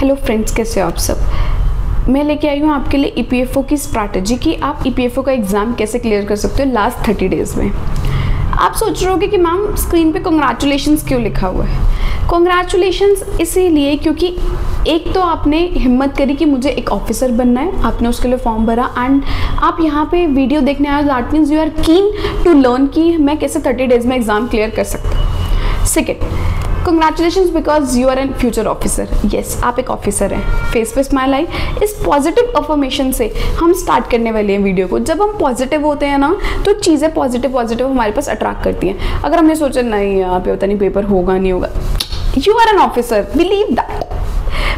Hello friends, कैसे हो आप सब। मैं लेके आई हूँ आपके लिए ईपीएफओ की स्ट्रैटेजी कि आप ईपीएफओ का एग्ज़ाम कैसे क्लियर कर सकते हो लास्ट 30 डेज़ में। आप सोच रहे होगे कि मैम स्क्रीन पे कॉन्ग्रेचुलेशंस क्यों लिखा हुआ है। कॉन्ग्रेचुलेशंस इसीलिए क्योंकि एक तो आपने हिम्मत करी कि मुझे एक ऑफिसर बनना है, आपने उसके लिए फॉर्म भरा एंड आप यहाँ पे वीडियो देखने आए, that means you are keen to learn कि मैं कैसे 30 डेज़ में एग्ज़ाम क्लियर कर सकता हूँ। Second, Congratulations because you are a future officer. Yes, आप एक ऑफिसर हैं। फेस पे स्माइल आई। इस पॉजिटिव अफर्मेशन से हम स्टार्ट करने वाले हैं वीडियो को। जब हम पॉजिटिव होते हैं ना तो चीज़ें पॉजिटिव हमारे पास अट्रैक्ट करती हैं। अगर हमने सोचा नहीं यहाँ पे पता नहीं पेपर होगा नहीं होगा, you are an officer, believe that.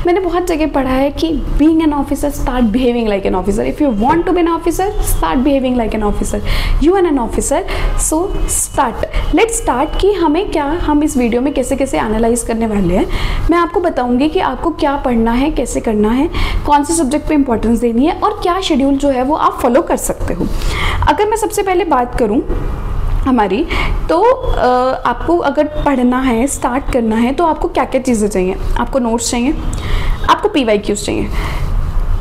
मैंने बहुत जगह पढ़ा है कि being an officer start behaving like an officer. If you want to be an officer start behaving like an officer. You are an officer, so start. Let's start कि हमें क्या, हम इस वीडियो में कैसे कैसे एनालाइज करने वाले हैं। मैं आपको बताऊंगी कि आपको क्या पढ़ना है, कैसे करना है, कौन से सब्जेक्ट पे इंपॉर्टेंस देनी है और क्या शेड्यूल जो है वो आप फॉलो कर सकते हो। अगर मैं सबसे पहले बात करूँ हमारी, तो आपको अगर पढ़ना है, स्टार्ट करना है, तो आपको क्या क्या चीज़ें चाहिए। आपको नोट्स चाहिए, आपको पीवाईक्यूज़ चाहिए।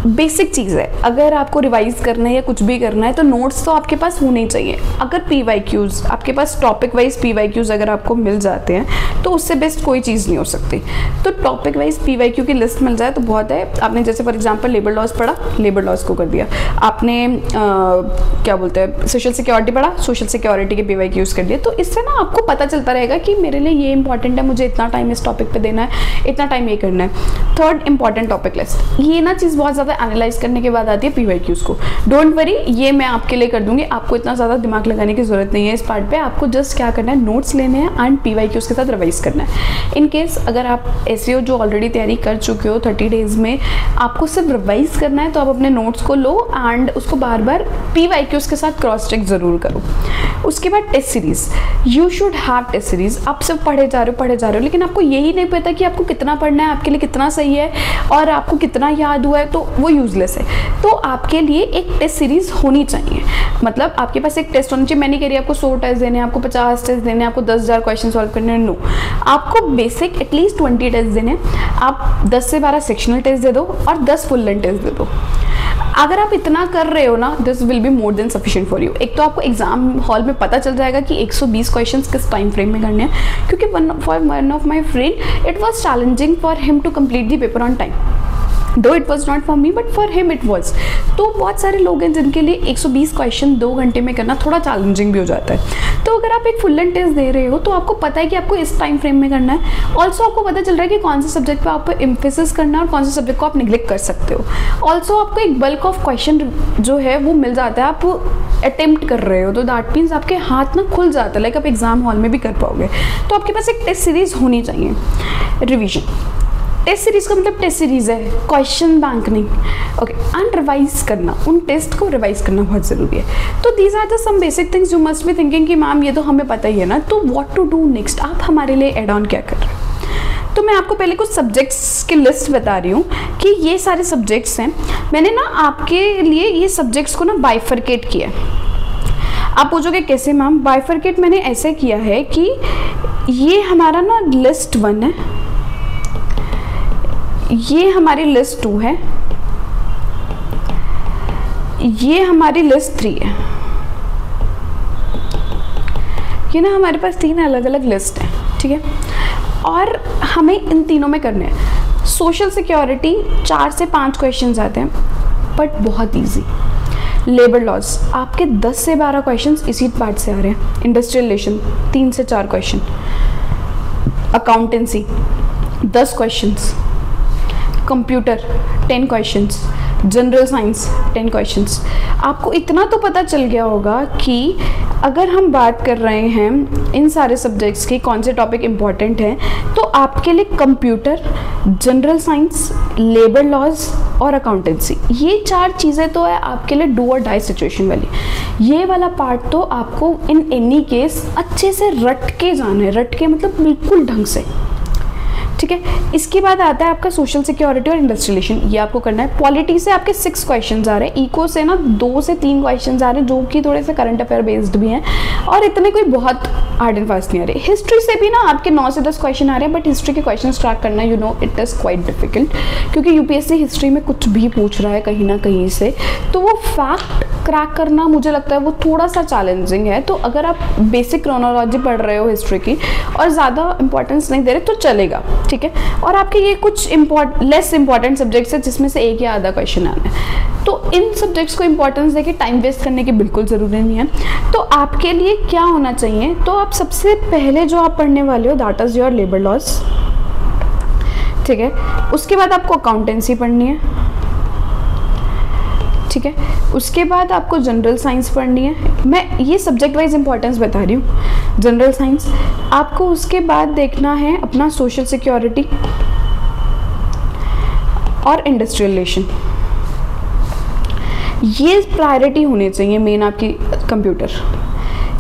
बेसिक चीज़ है। अगर आपको रिवाइज करना है या कुछ भी करना है तो नोट्स तो आपके पास होने ही चाहिए। अगर पीवाईक्यूज़ आपके पास टॉपिक वाइज पीवाईक्यूज़ अगर आपको मिल जाते हैं तो उससे बेस्ट कोई चीज़ नहीं हो सकती। तो टॉपिक वाइज पीवाईक्यू की लिस्ट मिल जाए तो बहुत है। आपने जैसे फॉर एग्जांपल लेबर लॉज पढ़ा, लेबर लॉज को कर दिया। आपने क्या बोलते हैं सोशल सिक्योरिटी पढ़ा, सोशल सिक्योरिटी के पीवाईक्यूज़ कर दिया। तो इससे ना आपको पता चलता रहेगा कि मेरे लिए ये इंपॉर्टेंट है, मुझे इतना टाइम इस टॉपिक पर देना है, इतना टाइम ये करना है। Third, important topic list. ये ना चीज़ बहुत ज़्यादा एनालाइज करने के बाद आती है पीवाईक्यूज़ को। डोंट वरी, ये मैं आपके लिए कर दूंगी। आपको इतना ज़्यादा दिमाग लगाने की जरूरत नहीं है इस पार्ट पे। आपको जस्ट क्या करना है, नोट्स लेने हैं एंड पीवाईक्यूज़ के साथ रिवाइज करना है। इन केस अगर आप एसईओ जो ऑलरेडी तैयारी कर चुके हो 30 डेज़ में, आपको सिर्फ रिवाइज करना है तो आप अपने नोट्स को लो एंड उसको बार बार पीवाईक्यूज़ के साथ क्रॉस चेक ज़रूर करो। उसके बाद test series, you should have test series. आप सिर्फ पढ़े जा रहे हो लेकिन आपको यही नहीं पता कि आपको कितना पढ़ना है, आपके लिए कितना सही है और आपको कितना याद हुआ है, तो वो यूजलेस है। तो आपके लिए एक टेस्ट सीरीज होनी चाहिए। मतलब आपके पास एक टेस्ट होनी चाहिए। मैं नहीं कह रही आपको 100 टेस्ट देने हैं, आपको 50 टेस्ट देने हैं, आपको 10,000 क्वेश्चन सॉल्व करने हैं। नो, आपको बेसिक एटलीस्ट 20 टेस्ट देने। आप 10 से 12 सेक्शनल टेस्ट दे दो और 10 फुल लेंथ टेस्ट दे दो। अगर आप इतना कर रहे हो ना, this will be more than sufficient for you. एक तो आपको एग्जाम हॉल में पता चल जाएगा कि 120 क्वेश्चंस किस टाइम फ्रेम में करने हैं, क्योंकि for one of my friend it was challenging for him to complete the paper on time. Though it was not for me but for him it was. तो बहुत सारे लोग हैं जिनके लिए 120 क्वेश्चन 2 घंटे में करना थोड़ा चैलेंजिंग भी हो जाता है। तो अगर आप एक फुल लेंथ टेस्ट दे रहे हो तो आपको पता है कि आपको इस टाइम फ्रेम में करना है। ऑल्सो आपको पता चल रहा है कि कौन से सब्जेक्ट पे आपको एम्फेसिस करना है और कौन से सब्जेक्ट को आप निग्लेक्ट कर सकते हो। ऑल्सो आपको एक बल्क ऑफ क्वेश्चन जो है वो मिल जाता है, आप अटेम्प्ट कर रहे हो, तो दैट मीन्स आपके हाथ ना खुल जाता है, लाइक आप एग्जाम हॉल में भी कर पाओगे। तो आपके पास एक टेस्ट सीरीज होनी चाहिए। रिविजन, टेस्ट सीरीज का मतलब टेस्ट सीरीज है, क्वेश्चन बैंक नहीं। ओके, एंड रिवाइज करना, उन टेस्ट को रिवाइज करना बहुत ज़रूरी है। तो these are the some basic things you must be thinking कि मैम ये तो हमें पता ही है ना, तो व्हाट टू डू नेक्स्ट, आप हमारे लिए एड ऑन क्या कर रहे हो। तो मैं आपको पहले कुछ सब्जेक्ट्स की लिस्ट बता रही हूँ कि ये सारे सब्जेक्ट्स हैं। मैंने ना आपके लिए ये सब्जेक्ट्स को ना बाइफरकेट किया है। आप पूछोगे कैसे मैम, बाइफरकेट मैंने ऐसे किया है कि ये हमारा ना लिस्ट 1 है, ये हमारी लिस्ट 2 है, ये हमारी लिस्ट 3 है। ये ना हमारे पास 3 अलग अलग लिस्ट हैं, ठीक है। और हमें इन तीनों में करने हैं। सोशल सिक्योरिटी 4 से 5 क्वेश्चंस आते हैं बट बहुत इजी। लेबर लॉज आपके 10 से 12 क्वेश्चंस इसी पार्ट से आ रहे हैं। इंडस्ट्रियल रिलेशन 3 से 4 question. Accountancy 10 questions. Computer 10 questions. General science 10 questions. आपको इतना तो पता चल गया होगा कि अगर हम बात कर रहे हैं इन सारे सब्जेक्ट्स की कौन से टॉपिक इम्पॉर्टेंट हैं, तो आपके लिए computer, general science, labour laws और अकाउंटेंसी, ये 4 चीज़ें तो है आपके लिए डू और डाई सिचुएशन वाली। ये वाला पार्ट तो आपको इन एनी केस अच्छे से रट के जाना है। रट के मतलब बिल्कुल ढंग से, ठीक ठीक है। इसके बाद आता है आपका सोशल सिक्योरिटी और इंडस्ट्रियलाइजेशन, ये आपको करना है। पॉलिटी से आपके 6 क्वेश्चन आ रहे हैं, इको से ना 2 से 3 क्वेश्चन आ रहे हैं जो कि थोड़े से करंट अफेयर बेस्ड भी हैं और इतने कोई बहुत हार्ड एंड फास्ट नहीं आ रहे। हिस्ट्री से भी ना आपके 9 से 10 क्वेश्चन आ रहे हैं, बट हिस्ट्री के क्वेश्चन क्रैक करना you know it is quite difficult, क्योंकि यूपीएससी हिस्ट्री में कुछ भी पूछ रहा है कहीं ना कहीं से, तो वो फैक्ट क्रैक करना मुझे लगता है वो थोड़ा सा चैलेंजिंग है। तो अगर आप बेसिक क्रोनोलॉजी पढ़ रहे हो हिस्ट्री की और ज़्यादा इंपॉर्टेंस नहीं दे रहे तो चलेगा, ठीक है। और आपके ये कुछ लेस इंपॉर्टेंट सब्जेक्ट्स है जिसमें से एक या आधा क्वेश्चन आना है, तो इन सब्जेक्ट्स को इंपॉर्टेंस देके टाइम वेस्ट करने की बिल्कुल ज़रूरी नहीं है। तो आपके लिए क्या होना चाहिए, तो आप सबसे पहले जो आप पढ़ने वाले हो that is your labour laws, ठीक है। उसके बाद आपको अकाउंटेंसी पढ़नी है, ठीक है। उसके बाद आपको जनरल साइंस पढ़नी है, मैं ये सब्जेक्ट वाइज इंपॉर्टेंस बता रही हूँ। जनरल साइंस आपको उसके बाद देखना है अपना सोशल सिक्योरिटी और इंडस्ट्रियल रिलेशन, ये प्रायोरिटी होनी चाहिए मेन आपकी। कंप्यूटर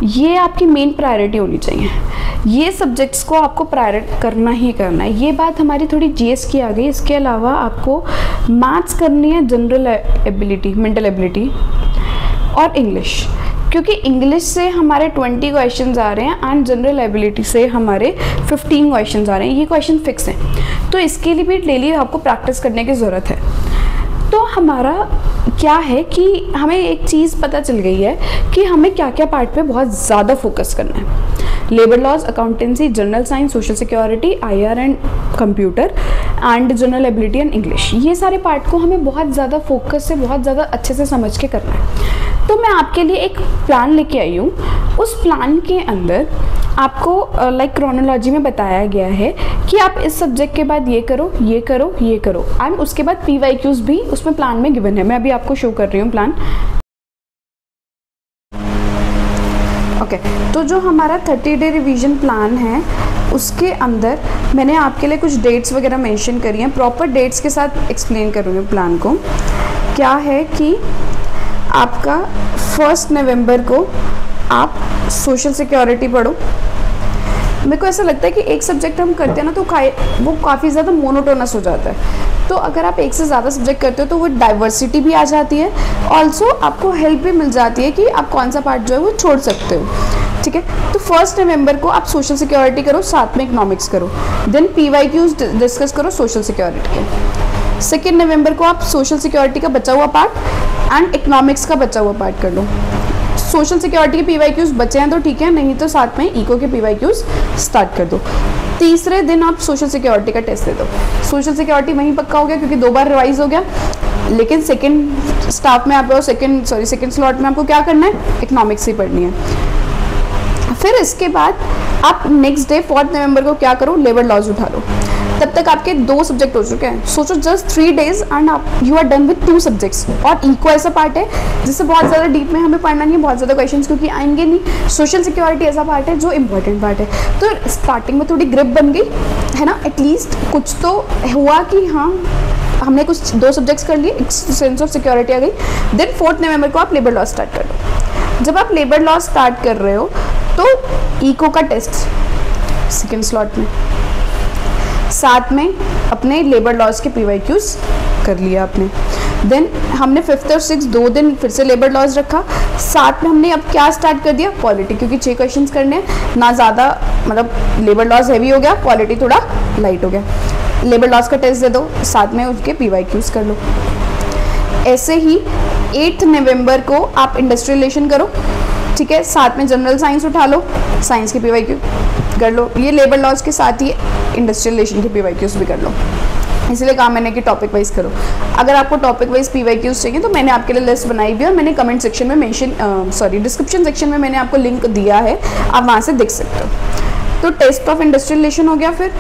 ये आपकी मेन प्रायोरिटी होनी चाहिए, ये सब्जेक्ट्स को आपको प्रायोरिट करना ही करना है। ये बात हमारी थोड़ी जीएस की आ गई। इसके अलावा आपको मैथ्स करनी है, जनरल एबिलिटी, मेंटल एबिलिटी और इंग्लिश, क्योंकि इंग्लिश से हमारे 20 क्वेश्चंस आ रहे हैं एंड जनरल एबिलिटी से हमारे 15 क्वेश्चंस आ रहे हैं। ये क्वेश्चन फिक्स हैं, तो इसके लिए भी डेली आपको प्रैक्टिस करने की ज़रूरत है। तो हमारा क्या है कि हमें एक चीज़ पता चल गई है कि हमें क्या क्या पार्ट पे बहुत ज़्यादा फोकस करना है। Labour laws, accountancy, general science, social security, IR and computer and general ability and English, ये सारे पार्ट को हमें बहुत ज़्यादा फोकस से बहुत ज़्यादा अच्छे से समझ के करना है। तो मैं आपके लिए एक प्लान लेके आई हूँ। उस प्लान के अंदर आपको लाइक क्रोनोलॉजी में बताया गया है कि आप इस सब्जेक्ट के बाद ये करो, ये करो, ये करो एंड उसके बाद PYQs भी उसमें प्लान में गिवन है। मैं अभी आपको शो कर रही हूँ प्लान। ओके, तो जो हमारा 30 डे रिवीजन प्लान है उसके अंदर मैंने आपके लिए कुछ डेट्स वगैरह मेंशन करी हैं, प्रॉपर डेट्स के साथ एक्सप्लेन करूँगी प्लान को। क्या है कि आपका 1 नवंबर को आप सोशल सिक्योरिटी पढ़ो। मेरे को ऐसा लगता है कि एक सब्जेक्ट हम करते हैं ना तो वो काफ़ी ज़्यादा मोनोटोनस हो जाता है। तो अगर आप एक से ज़्यादा सब्जेक्ट करते हो तो वो डाइवर्सिटी भी आ जाती है, ऑल्सो आपको हेल्प भी मिल जाती है कि आप कौन सा पार्ट जो है वो छोड़ सकते हो, ठीक है। तो 1 नवंबर को आप सोशल सिक्योरिटी करो, साथ में इकोनॉमिक्स करो, देन PYQs डिस्कस करो सोशल सिक्योरिटी के। 2 नवंबर को आप सोशल सिक्योरिटी का बचा हुआ पार्ट एंड इकोनॉमिक्स का बचा हुआ पार्ट कर लो। सोशल सिक्योरिटी के PYQs बचे हैं तो ठीक है, नहीं तो साथ में इको के PYQs स्टार्ट कर दो। तीसरे दिन आप सोशल सिक्योरिटी का टेस्ट दे दो। सोशल सिक्योरिटी वहीं पक्का हो गया क्योंकि 2 बार रिवाइज हो गया, लेकिन सेकंड स्टाफ में आपको सेकंड स्लॉट में आपको क्या करना है, इकोनॉमिक्स ही पढ़नी है। फिर इसके बाद आप नेक्स्ट डे 4 नवंबर को क्या करो, लेबर लॉज उठा लो। तब तक आपके 2 सब्जेक्ट हो चुके हैं। सोचो जस्ट 3 डेज एंड आप you are done with 2 subjects. और इको ऐसा पार्ट है जिससे बहुत ज़्यादा डीप में हमें पढ़ना नहीं है, बहुत ज़्यादा क्वेश्चंस क्योंकि आएंगे नहीं। सोशल सिक्योरिटी ऐसा पार्ट है जो इंपॉर्टेंट पार्ट है। तो स्टार्टिंग में थोड़ी ग्रिप बन गई है ना, एटलीस्ट कुछ तो हुआ कि हाँ हमने कुछ 2 सब्जेक्ट्स कर लिए, एक सेंस ऑफ सिक्योरिटी आ गई। देन 4 नवंबर को आप लेबर लॉ स्टार्ट कर दो। जब आप लेबर लॉ स्टार्ट कर रहे हो तो इको का टेस्ट सेकेंड स्लॉट में, साथ में अपने लेबर लॉज के PYQs कर लिया आपने। देन हमने 5th और 6th 2 दिन फिर से लेबर लॉज रखा, साथ में हमने अब क्या स्टार्ट कर दिया, पॉलिटी, क्योंकि 6 क्वेश्चंस करने हैं ना, ज़्यादा मतलब लेबर लॉज हैवी हो गया, पॉलिटी थोड़ा लाइट हो गया। लेबर लॉज का टेस्ट दे दो, साथ में उसके PYQs कर लो। ऐसे ही 8 नवंबर को आप इंडस्ट्रियल रिलेशन करो, ठीक है, साथ में जनरल साइंस उठा लो, साइंस के PYQ कर लो। ये लेबर लॉज के साथ ही इंडस्ट्रियल रिलेशन के PYQs भी कर लो। इसलिए कहा मैंने कि टॉपिक वाइज करो। अगर आपको टॉपिक वाइज PYQs चाहिए तो मैंने आपके लिए लिस्ट बनाई हुई है और मैंने कमेंट सेक्शन में डिस्क्रिप्शन सेक्शन में मैंने आपको लिंक दिया है, आप वहाँ से देख सकते हो। तो टेस्ट ऑफ इंडस्ट्रियल रिलेशन हो गया। फिर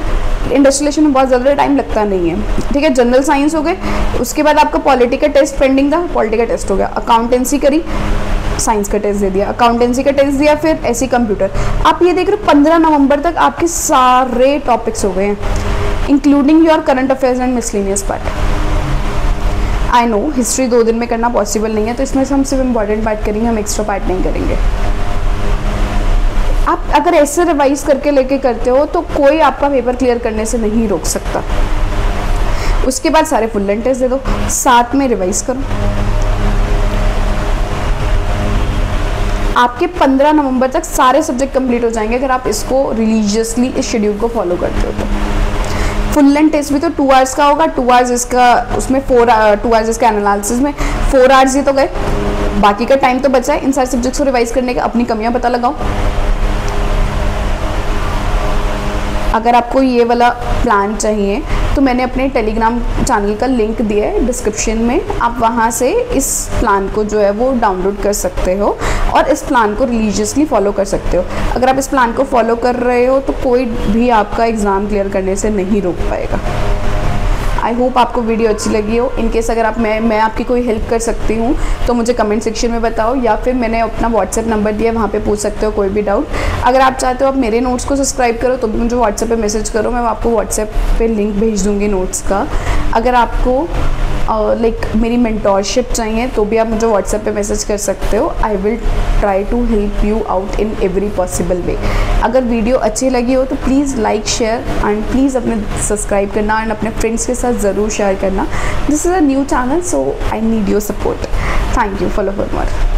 इंडस्ट्रियल रिलेशन में बहुत ज़्यादा टाइम लगता नहीं है, ठीक है। जनरल साइंस हो गए, उसके बाद आपका पॉलिटी का टेस्ट पेंडिंग था, पॉलिटी का टेस्ट हो गया। अकाउंटेंसी करी, साइंस का टेस्ट दे दिया, अकाउंटेंसी का टेस्ट दिया, फिर ऐसी कंप्यूटर। आप ये देख रहे हो 15 नवंबर तक आपके सारे टॉपिक्स हो गए हैं, including your current affairs and miscellaneous part. I know history 2 दिन में करना पॉसिबल नहीं है, तो इसमें से हम सिर्फ इम्पॉर्टेंट पार्ट करेंगे, हम एक्स्ट्रा पार्ट नहीं करेंगे। आप अगर ऐसे रिवाइज करके लेके करते हो तो कोई आपका पेपर क्लियर करने से नहीं रोक सकता। उसके बाद सारे फुल लेंथ टेस्ट दे दो, साथ में रिवाइज करो। आपके 15 नवंबर तक सारे सब्जेक्ट कंप्लीट हो जाएंगे अगर आप इसको रिलीजियसली इस शेड्यूल को फॉलो करते हो तो। फुल लेंथ टेस्ट भी तो 2 आवर्स का होगा, 2 आवर्स इसका, उसमें 2 आवर्स इसका एनालिसिस में, 4 आवर्स ही तो गए, बाकी का टाइम तो बचा है इन सारे सब्जेक्ट्स को रिवाइज करने का। अपनी कमियां पता लगाओ। अगर आपको ये वाला प्लान चाहिए तो मैंने अपने टेलीग्राम चैनल का लिंक दिया है डिस्क्रिप्शन में, आप वहाँ से इस प्लान को जो है वो डाउनलोड कर सकते हो और इस प्लान को रिलीजियसली फॉलो कर सकते हो। अगर आप इस प्लान को फॉलो कर रहे हो तो कोई भी आपका एग्ज़ाम क्लियर करने से नहीं रोक पाएगा। आई होप आपको वीडियो अच्छी लगी हो। इनकेस अगर आप मैं आपकी कोई हेल्प कर सकती हूँ तो मुझे कमेंट सेक्शन में बताओ, या फिर मैंने अपना व्हाट्सएप नंबर दिया है, वहाँ पे पूछ सकते हो कोई भी डाउट। अगर आप चाहते हो आप मेरे नोट्स को सब्सक्राइब करो तो भी मुझे व्हाट्सएप पे मैसेज करो, मैं आपको व्हाट्सएप पे लिंक भेज दूँगी नोट्स का। अगर आपको मेरी मेंटोरशिप चाहिए तो भी आप मुझे व्हाट्सएप पे मैसेज कर सकते हो। I will try to help you out in every possible way. अगर वीडियो अच्छी लगी हो तो please like share and please अपने सब्सक्राइब करना एंड अपने फ्रेंड्स के साथ ज़रूर शेयर करना। This is a new channel so I need your support. Thank you. Follow for more.